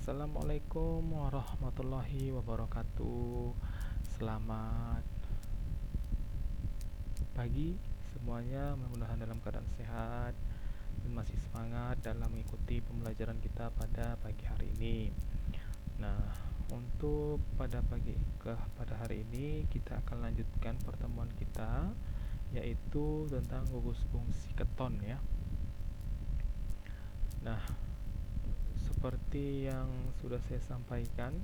Assalamualaikum warahmatullahi wabarakatuh. Selamat pagi semuanya, mudah-mudahan dalam keadaan sehat dan masih semangat dalam mengikuti pembelajaran kita pada pagi hari ini. Nah, untuk pada hari ini kita akan lanjutkan pertemuan kita, yaitu tentang gugus fungsi keton ya. Nah, seperti yang sudah saya sampaikan,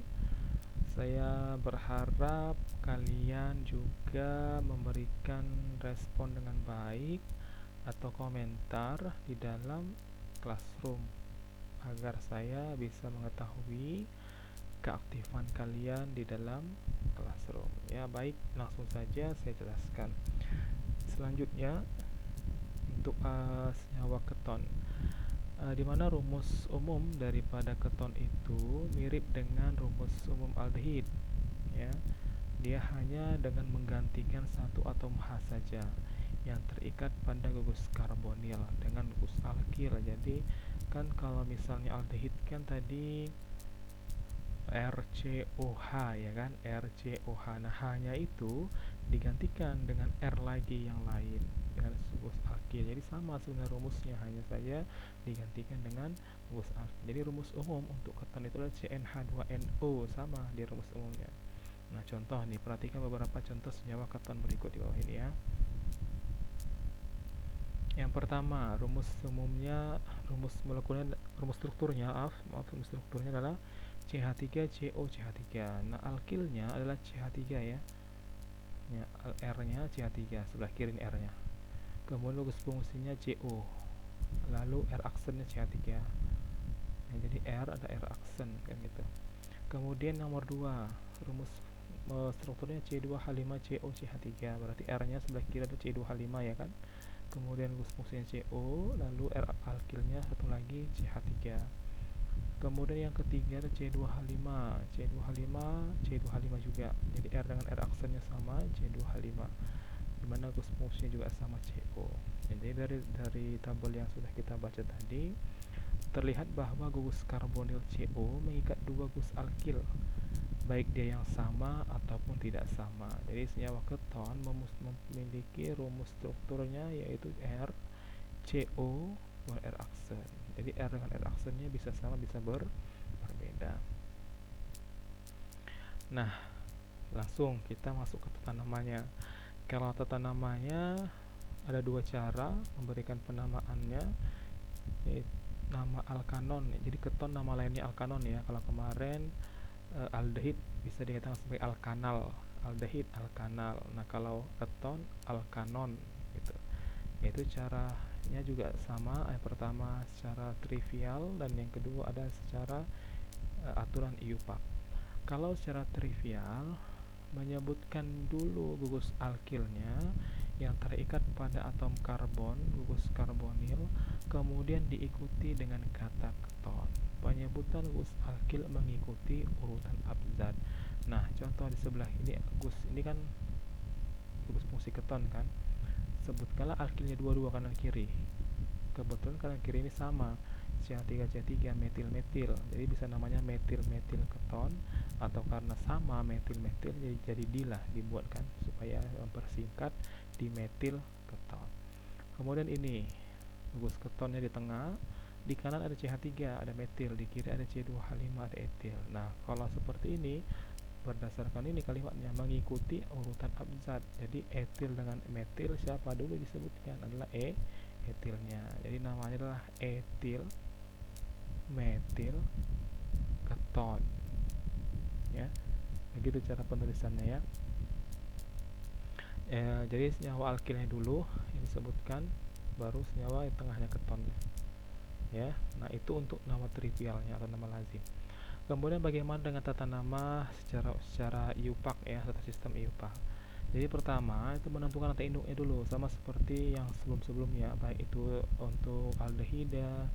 saya berharap kalian juga memberikan respon dengan baik atau komentar di dalam classroom agar saya bisa mengetahui keaktifan kalian di dalam classroom. Ya, baik, langsung saja saya jelaskan. Selanjutnya untuk senyawa keton. Di mana rumus umum daripada keton itu mirip dengan rumus umum aldehid ya. Dia hanya dengan menggantikan satu atom H saja yang terikat pada gugus karbonil dengan gugus alkil. Jadi kan kalau misalnya aldehid kan tadi RCOH ya kan, RCOH. Nah, H-nya itu digantikan dengan R lagi yang lain dengan gugus alkil. Jadi sama sebenarnya rumusnya, hanya saja digantikan dengan gugus alkil. Jadi rumus umum untuk keton itu adalah CnH2NO, sama di rumus umumnya. Nah, contoh nih, perhatikan beberapa contoh senyawa keton berikut di bawah ini ya. Yang pertama, rumus umumnya, rumus molekulernya, rumus strukturnya adalah CH3COCH3. Nah, alkilnya adalah CH3 ya. Ya, R-nya CH3, sebelah kiri R-nya. Kemudian gugus fungsinya CO. Lalu R aksennya CH3. Nah, jadi R ada R aksen kan gitu. Kemudian nomor 2, rumus strukturnya C2H5COCH3. Berarti R-nya sebelah kiri ada C2H5 ya kan. Kemudian gugus fungsinya CO, lalu R alkilnya satu lagi CH3. Kemudian yang ketiga ada C2H5, C2H5 juga. Jadi R dengan R aksennya sama, C2H5. Dimana gugus fungsinya juga sama, CO. Jadi dari tabel yang sudah kita baca tadi, terlihat bahwa gugus karbonil CO mengikat dua gugus alkil, baik dia yang sama ataupun tidak sama. Jadi senyawa keton memiliki rumus strukturnya yaitu R, CO, R aksen. Jadi R dengan R aksennya bisa sama, bisa berbeda. Nah, langsung kita masuk ke tata namanya. Kalau tata namanya ada dua cara memberikan penamaannya, yaitu nama alkanon. Jadi keton nama lainnya alkanon ya. Kalau kemarin aldehid bisa dikatakan sebagai alkanal, aldehid alkanal. Nah, kalau keton alkanon gitu. Yaitu caranya juga sama. Yang pertama secara trivial dan yang kedua ada secara aturan IUPAC. Kalau secara trivial, menyebutkan dulu gugus alkilnya yang terikat pada atom karbon, gugus karbonil, kemudian diikuti dengan kata keton. Penyebutan gugus alkil mengikuti urutan abzad. Nah, contoh di sebelah ini, ini kan gugus fungsi keton kan. Sebutkanlah alkilnya dua-dua kanan kiri. Kebetulan kanan kiri ini sama, CH3CH3 metil-metil. Jadi bisa namanya metil-metil keton, atau karena sama metil-metil jadi dilah dibuatkan supaya mempersingkat dimetil keton. Kemudian ini gugus ketonnya di tengah, di kanan ada CH3, ada metil, di kiri ada C2H5, ada etil. Nah, kalau seperti ini, berdasarkan ini kalimatnya mengikuti urutan abzad. Jadi etil dengan metil siapa dulu disebutkan adalah etilnya. Jadi namanya adalah etil metil keton ya. Begitu cara penulisannya ya. Jadi senyawa alkilnya dulu yang disebutkan, baru senyawa yang tengahnya ketonnya ya. Nah, itu untuk nama trivialnya atau nama lazim. Kemudian bagaimana dengan tata nama secara IUPAC ya, tata sistem IUPAC. Jadi pertama itu menentukan kata induknya dulu, sama seperti yang sebelum-sebelumnya, baik itu untuk aldehida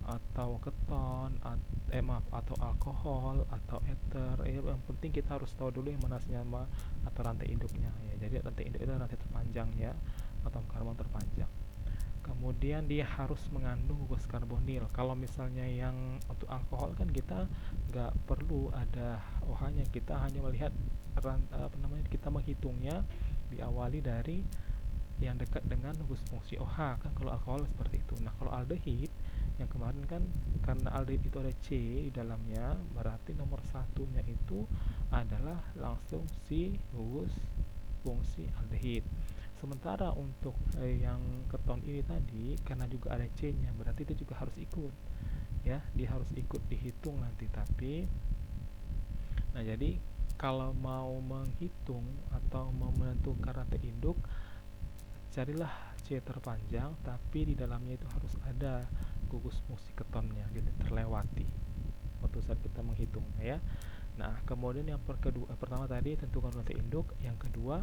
atau keton, atau alkohol atau ether. Yang penting kita harus tahu dulu yang mana senyawa atau rantai induknya ya. Jadi rantai induk itu rantai terpanjang ya, atom karbon terpanjang. Kemudian dia harus mengandung gugus karbonil. Kalau misalnya yang untuk alkohol kan kita nggak perlu ada OH-nya, kita hanya melihat kita menghitungnya diawali dari yang dekat dengan gugus fungsi OH kan, kalau alkohol seperti itu. Nah, kalau aldehid yang kemarin kan, karena aldehid itu ada C di dalamnya, berarti nomor satunya itu adalah langsung si gugus fungsi aldehid. Sementara untuk yang keton ini tadi, karena juga ada C-nya, berarti itu juga harus ikut, ya, dia harus ikut dihitung nanti. Tapi, nah jadi kalau mau menghitung atau mau menentukan rantai induk, carilah C terpanjang, tapi di dalamnya itu harus ada gugus fungsi ketonnya, jadi terlewati waktu saat kita menghitungnya, ya. Nah, kemudian yang pertama tadi tentukan rantai induk, yang kedua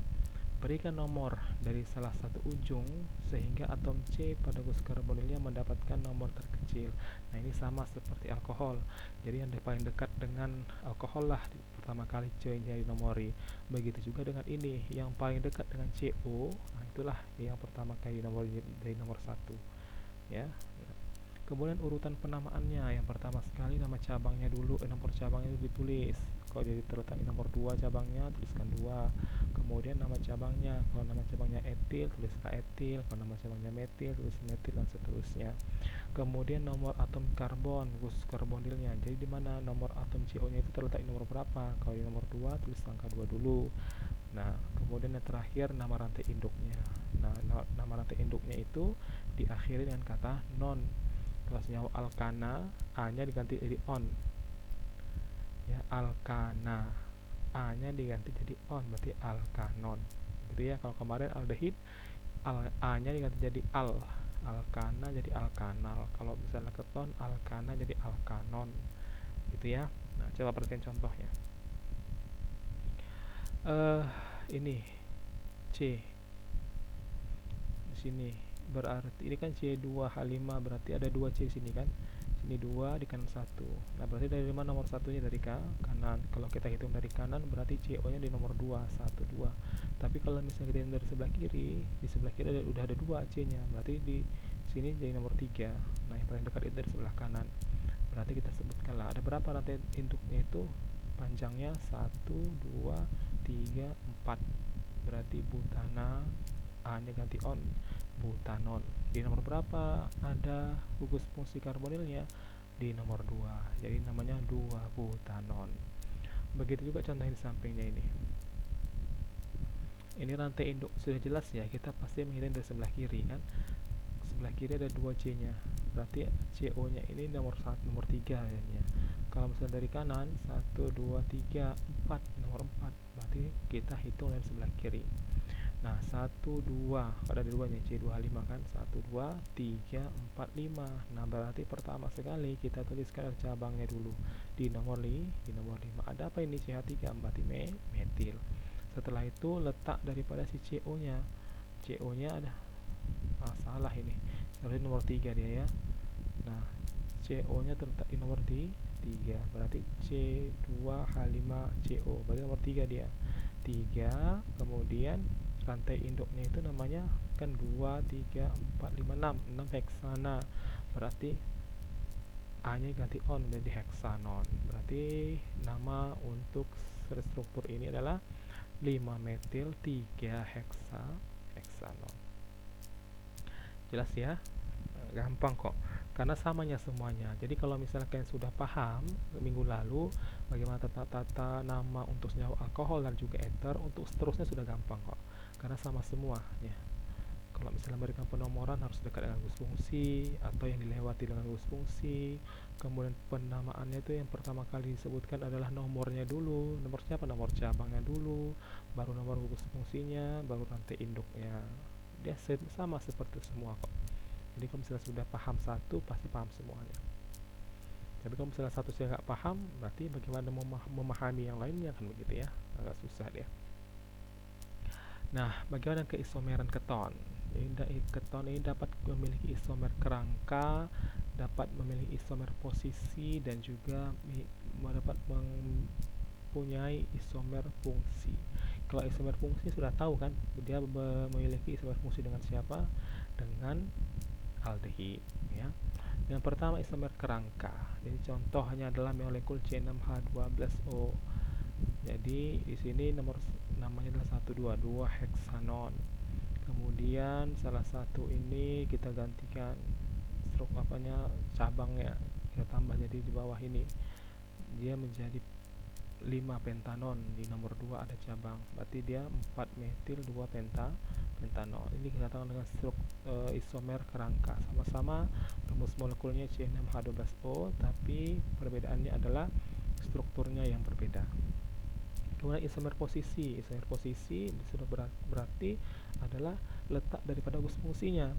berikan nomor dari salah satu ujung sehingga atom C pada gugus karbonilnya mendapatkan nomor terkecil. Nah, ini sama seperti alkohol. Jadi yang paling dekat dengan alkohol lah pertama kali C-nya dinomori. Begitu juga dengan ini, yang paling dekat dengan CO, nah itulah yang pertama kali dinomori dari nomor 1, ya. Kemudian urutan penamaannya, yang pertama sekali nama cabangnya dulu, nomor cabangnya itu ditulis. Kalau jadi terletak di nomor 2 cabangnya, tuliskan 2. Kemudian nama cabangnya, kalau nama cabangnya etil, tuliskan etil. Kalau nama cabangnya metil, tulis metil, dan seterusnya. Kemudian nomor atom karbon, gugus karbonilnya. Jadi di mana nomor atom CO-nya itu terletak di nomor berapa? Kalau di nomor 2, tulis angka 2 dulu. Nah, kemudian yang terakhir nama rantai induknya. Nah, nama rantai induknya itu diakhiri dengan kata non. Kalau senyawa alkana, A-nya diganti jadi on, ya, alkana, A-nya diganti jadi on, berarti alkanon, gitu ya. Kalau kemarin aldehid, A-nya diganti jadi alkana jadi alkanal. Kalau misalnya keton, alkana jadi alkanon, gitu ya. Nah, coba perhatikan contohnya. Ini C di sini, berarti ini kan C2H5, berarti ada 2 C di sini kan. Sini 2, di kanan 1. Nah, berarti dari mana nomor satunya? Dari kanan. Kalau kita hitung dari kanan, berarti CO-nya di nomor 2, 1, 2. Tapi kalau misalnya kita hitung dari sebelah kiri, di sebelah kiri udah ada 2 C-nya, berarti di sini jadi nomor 3. Nah, yang paling dekat itu dari sebelah kanan. Berarti kita sebutkanlah ada berapa rantai induknya itu, panjangnya 1, 2, 3, 4. Berarti butana, A-nya ganti on, butanon. Di nomor berapa ada gugus fungsi karbonilnya? Di nomor 2. Jadi namanya 2 butanon. Begitu juga contoh di sampingnya ini. Ini rantai induk sudah jelas ya, kita pasti mengirim dari sebelah kiri kan. Sebelah kiri ada 2 C-nya. Berarti CO-nya ini nomor 1, nomor 3 ya. Kalau misalnya dari kanan 1, 2, 3, 4, nomor 4. Berarti kita hitung dari sebelah kiri. Nah, 1, 2, ada 2-nya, C2H5 kan, 1, 2, 3, 4, 5. Nah, berarti pertama sekali kita tuliskan cabangnya dulu di nomor 5. Ada apa ini? CH3, berarti metil. Setelah itu letak daripada si CO-nya. CO-nya ada, salah ini, harusnya nomor 3 dia ya. Nah, CO-nya terletak di nomor 3, berarti C2H5CO, berarti nomor 3 dia. 3, kemudian rantai induknya itu namanya kan 2, 3, 4, 5, 6 heksana. Berarti A-nya ganti on menjadi heksanon. Berarti nama untuk struktur ini adalah 5 metil 3 heksanon. Jelas ya? Gampang kok, karena samanya semuanya. Jadi kalau misalnya kalian sudah paham minggu lalu bagaimana tata nama untuk senyawa alkohol dan juga ether, untuk seterusnya sudah gampang kok, karena sama semua ya. Kalau misalnya memberikan penomoran harus dekat dengan gugus fungsi atau yang dilewati dengan gugus fungsi. Kemudian penamaannya itu yang pertama kali disebutkan adalah nomornya dulu. Nomornya apa? Nomor cabangnya dulu, baru nomor gugus fungsinya, baru rantai induknya. Dia sama seperti semua kok. Jadi kalau misalnya sudah paham satu, pasti paham semuanya. Tapi kalau misalnya satu saya nggak paham, berarti bagaimana memahami yang lainnya, kan begitu ya, agak susah dia. Nah, bagaimana keisomeran keton? Keton ini dapat memiliki isomer kerangka, dapat memiliki isomer posisi, dan juga dapat mempunyai isomer fungsi. Kalau isomer fungsi sudah tahu kan, dia memiliki isomer fungsi dengan siapa? Dengan aldehid ya. Yang pertama isomer kerangka. Jadi contohnya adalah molekul C6H12O. Jadi di sini namanya adalah 122 heksanon. Kemudian salah satu ini kita gantikan cabangnya, kita tambah jadi di bawah ini dia menjadi 5 pentanon. Di nomor 2 ada cabang, berarti dia 4 metil 2 pentanol. Ini kita katakan dengan isomer kerangka. Sama-sama rumus molekulnya C6H12O, tapi perbedaannya adalah strukturnya yang berbeda. Kemudian isomer posisi sudah berarti adalah letak daripada gus fungsinya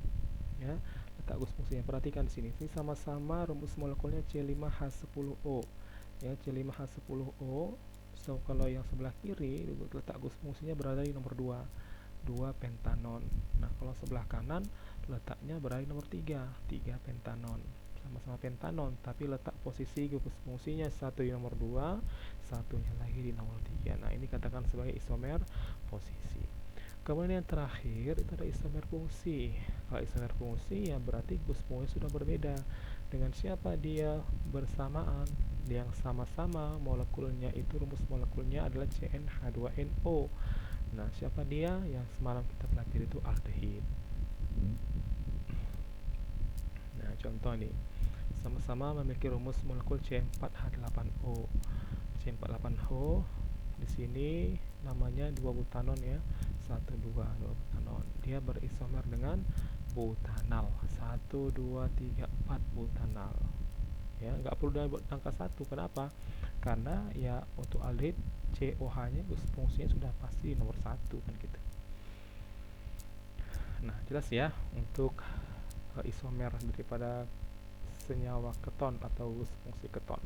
ya. Letak gus fungsinya, perhatikan di sini. Ini sama-sama rumus molekulnya C5H10O ya, C5H10O. So kalau yang sebelah kiri letak gus fungsinya berada di nomor 2 pentanon. Nah, kalau sebelah kanan letaknya berada di nomor 3 pentanon. Sama-sama pentanon, tapi letak posisi gus fungsinya satu di nomor 2, satunya lagi di nomor 3. Nah, ini katakan sebagai isomer posisi. Kemudian yang terakhir itu ada isomer fungsi. Kalau isomer fungsi ya berarti gus fungsi sudah berbeda. Dengan siapa dia bersamaan? Yang sama-sama molekulnya itu rumus molekulnya adalah CnH2nO. Nah, siapa dia? Yang semalam kita pelajari itu aldehid. Nah, contoh nih. Sama-sama memiliki rumus molekul C4H8O. C4H8O di sini namanya 2 butanol ya. 1 2 butanol. Dia berisomer dengan butanal. 1 2 3 4 butanal. Ya, nggak perlu buat angka 1. Kenapa? Karena ya untuk aldehid COH-nya fungsinya sudah pasti nomor 1 kan gitu. Nah, jelas ya untuk isomer daripada senyawa keton atau fungsi keton.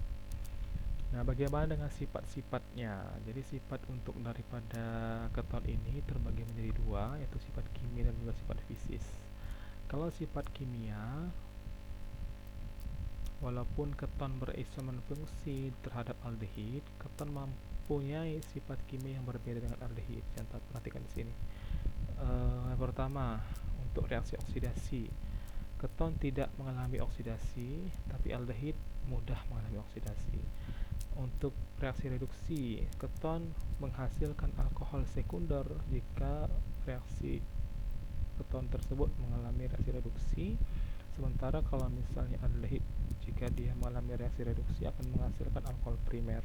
Nah, bagaimana dengan sifat-sifatnya? Jadi sifat untuk daripada keton ini terbagi menjadi 2, yaitu sifat kimia dan juga sifat fisis. Kalau sifat kimia, walaupun keton berisomer fungsi terhadap aldehid, keton mempunyai sifat kimia yang berbeda dengan aldehid. Contoh, perhatikan di sini. Yang pertama, untuk reaksi oksidasi, keton tidak mengalami oksidasi, tapi aldehid mudah mengalami oksidasi. Untuk reaksi reduksi, keton menghasilkan alkohol sekunder jika reaksi keton tersebut mengalami reaksi reduksi. Sementara kalau misalnya aldehid, jika dia mengalami reaksi reduksi akan menghasilkan alkohol primer.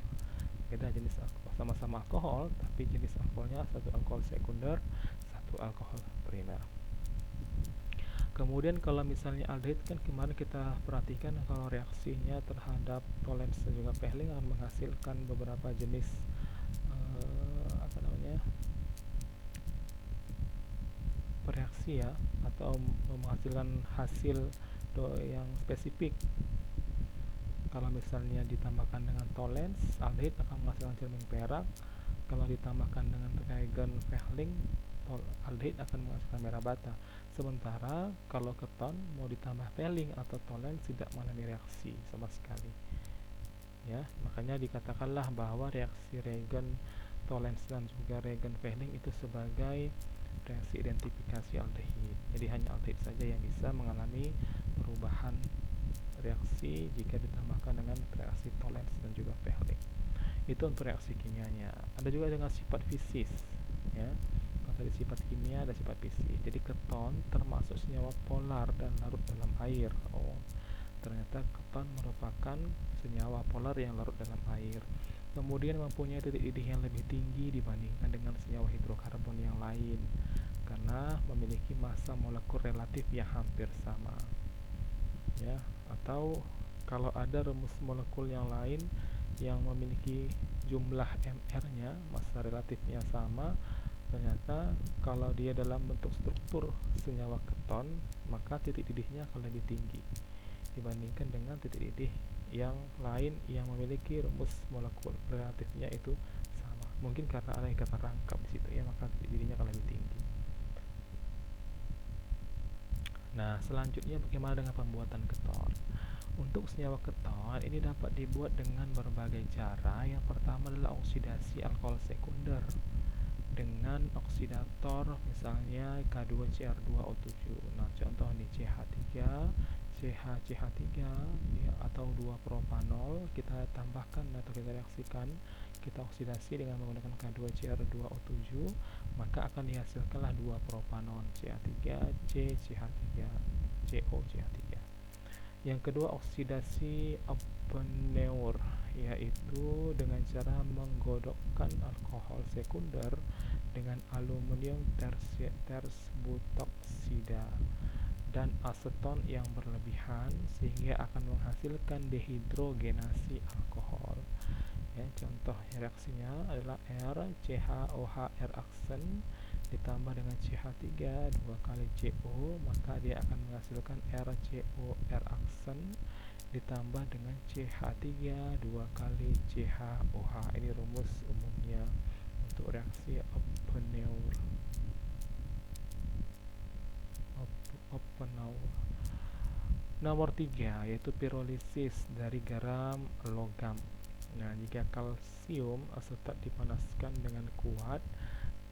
Beda jenis alkohol, sama-sama alkohol, tapi jenis alkoholnya satu alkohol sekunder, satu alkohol primer. Kemudian kalau misalnya aldehid kan kemarin kita perhatikan kalau reaksinya terhadap tolens dan juga Fehling akan menghasilkan beberapa jenis reaksi ya, atau menghasilkan hasil yang spesifik. Kalau misalnya ditambahkan dengan tolens, aldehid akan menghasilkan cermin perak. Kalau ditambahkan dengan reagen Fehling, aldehid akan menghasilkan merah bata. Sementara kalau keton mau ditambah Fehling atau tolens tidak mengalami reaksi sama sekali. Ya, makanya dikatakanlah bahwa reaksi reagen tolens dan juga reagen Fehling itu sebagai reaksi identifikasi aldehid. Jadi hanya aldehid saja yang bisa mengalami perubahan reaksi jika ditambahkan dengan reaksi tolens dan juga Fehling. Itu untuk reaksi kimianya. Ada juga dengan sifat fisis ya. Dari sifat kimia ada sifat fisis. Jadi keton termasuk senyawa polar dan larut dalam air. Ternyata keton merupakan senyawa polar yang larut dalam air. Kemudian mempunyai titik didih yang lebih tinggi dibandingkan dengan senyawa hidrokarbon yang lain karena memiliki massa molekul relatif yang hampir sama. Ya, atau kalau ada rumus molekul yang lain yang memiliki jumlah mR-nya, massa relatifnya sama, ternyata kalau dia dalam bentuk struktur senyawa keton, maka titik didihnya akan lebih tinggi dibandingkan dengan titik didih yang lain yang memiliki rumus molekul relatifnya itu sama. Mungkin karena ada ikatan rangkap di situ ya, maka titik didihnya akan lebih tinggi. Nah, selanjutnya bagaimana dengan pembuatan keton? Untuk senyawa keton ini dapat dibuat dengan berbagai cara. Yang pertama adalah oksidasi alkohol sekunder. dengan oksidator misalnya K2Cr2O7. Nah, contoh nih CH3, CH3 ya, atau 2 propanol kita tambahkan atau kita reaksikan, kita oksidasi dengan menggunakan K2Cr2O7, maka akan dihasilkanlah 2 propanol CH3, CCH3, COCH3. Yang kedua, oksidasi Oppenauer, yaitu dengan cara menggodokkan alkohol sekunder dengan aluminium tersbutoksida dan aseton yang berlebihan sehingga akan menghasilkan dehidrogenasi alkohol. Ya, contoh reaksinya adalah RCHOH reaksen ditambah dengan CH3 2 kali CO, maka dia akan menghasilkan RCO reaksen ditambah dengan CH3 2 kali CHOH. Ini rumus umumnya untuk reaksi Oppenauer. Nomor 3 yaitu pirolisis dari garam logam. Nah, jika kalsium asetat dipanaskan dengan kuat,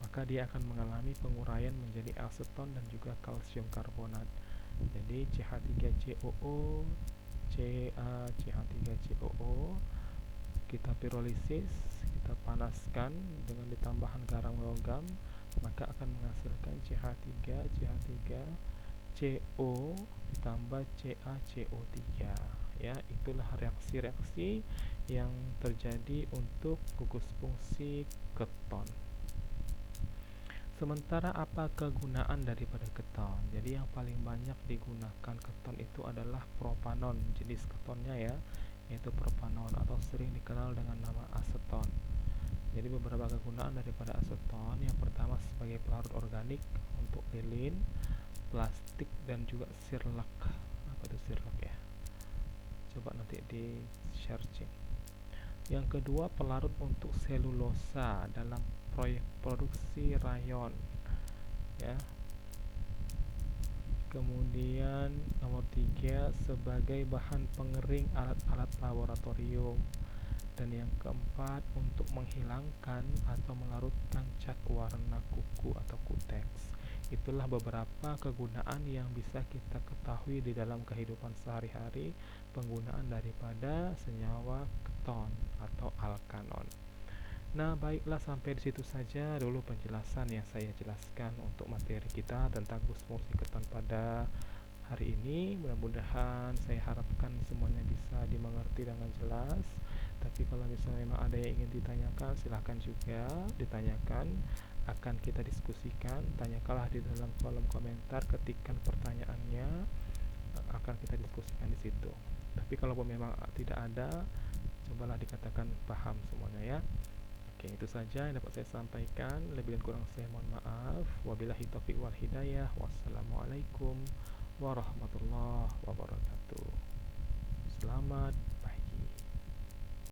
maka dia akan mengalami penguraian menjadi aseton dan juga kalsium karbonat. Jadi CH3COO, CH3COO kita pirolisis, kita panaskan dengan ditambahan garam logam, maka akan menghasilkan CH3CO ditambah CaCO3. Ya, itulah reaksi-reaksi yang terjadi untuk gugus fungsi keton. Sementara apa kegunaan daripada keton? Jadi yang paling banyak digunakan keton itu adalah propanon, jenis ketonnya ya, yaitu propanon atau sering dikenal dengan nama aseton. Jadi beberapa kegunaan daripada aseton, yang pertama sebagai pelarut organik untuk lilin, plastik dan juga sirlak. Apa itu sirlak ya? Coba nanti di searching. Yang kedua, pelarut untuk selulosa dalam proyek produksi rayon ya. Kemudian nomor 3 sebagai bahan pengering alat-alat laboratorium. Dan yang keempat untuk menghilangkan atau melarutkan cat warna kuku atau kuteks. Itulah beberapa kegunaan yang bisa kita ketahui di dalam kehidupan sehari-hari penggunaan daripada senyawa keton atau alkanon. Nah, baiklah, sampai di situ saja dulu penjelasan yang saya jelaskan untuk materi kita tentang gugus fungsi keton pada hari ini. Mudah-mudahan saya harapkan semuanya bisa dimengerti dengan jelas. Tapi kalau misalnya memang ada yang ingin ditanyakan, silahkan juga ditanyakan. Akan kita diskusikan. Tanyakanlah di dalam kolom komentar, ketikkan pertanyaannya, akan kita diskusikan di situ. Tapi kalau memang tidak ada, cobalah dikatakan paham semuanya ya. Oke, itu saja yang dapat saya sampaikan. Lebih dan kurang saya mohon maaf. Wabillahi taufiq wal hidayah. Wassalamualaikum warahmatullahi wabarakatuh. Selamat